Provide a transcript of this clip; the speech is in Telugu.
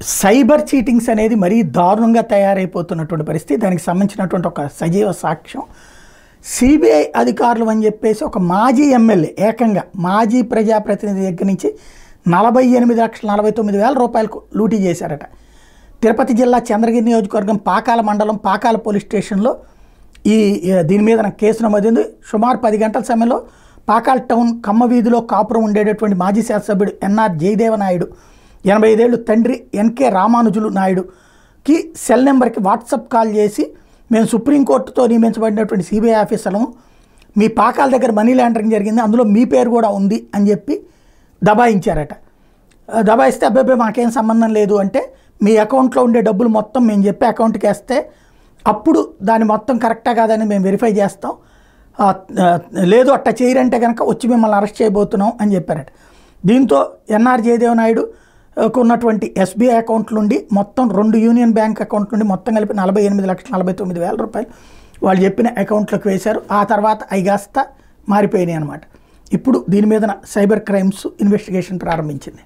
సైబర్ చీటింగ్స్ అనేది మరీ దారుణంగా తయారైపోతున్నటువంటి పరిస్థితి. దానికి సంబంధించినటువంటి ఒక సజీవ సాక్ష్యం సిబిఐ అధికారులు అని చెప్పేసి ఒక మాజీ ఎమ్మెల్యే ఏకంగా మాజీ ప్రజాప్రతినిధి దగ్గర నుంచి 48,49,000 రూపాయలకు లూటీ చేశారట. తిరుపతి జిల్లా చంద్రగిరి నియోజకవర్గం పాకాల మండలం పాకాల పోలీస్ స్టేషన్లో దీని మీద కేసు నమోదైంది. సుమారు 10 గంటల సమయంలో పాకాల టౌన్ కమ్మ వీధిలో కాపురం ఉండేటటువంటి మాజీ శాసనసభ్యుడు ఎన్ఆర్ జయదేవ నాయుడు 85 ఏళ్ళు తండ్రి ఎన్కే రామానుజులు నాయుడుకి సెల్ నెంబర్కి వాట్సాప్ కాల్ చేసి మేము సుప్రీంకోర్టుతో నియమించబడినటువంటి సిబిఐ ఆఫీసర్లను మీ పాకాల దగ్గర మనీ లాండరింగ్ జరిగింది, అందులో మీ పేరు కూడా ఉంది అని చెప్పి దబాయించారట. దబాయిస్తే అబ్బాయి మాకేం సంబంధం లేదు అంటే మీ అకౌంట్లో ఉండే డబ్బులు మొత్తం మేము చెప్పే అకౌంట్కి వేస్తే అప్పుడు దాన్ని మొత్తం కరెక్టా కాదని మేము వెరిఫై చేస్తాం, లేదు అట్లా చేయరంటే కనుక వచ్చి మిమ్మల్ని అరెస్ట్ చేయబోతున్నాం అని చెప్పారట. దీంతో ఎన్ఆర్ జయదేవ నాయుడు ఉన్నటువంటి ఎస్బీఐ అకౌంట్ నుండి మొత్తం 2 యూనియన్ బ్యాంక్ అకౌంట్ నుండి మొత్తం కలిపి 48,49,000 రూపాయలు వాళ్ళు చెప్పిన అకౌంట్లోకి వేశారు. ఆ తర్వాత అవి కాస్త మారిపోయినాయి అన్నమాట. ఇప్పుడు దీని మీద సైబర్ క్రైమ్స్ ఇన్వెస్టిగేషన్ ప్రారంభించింది.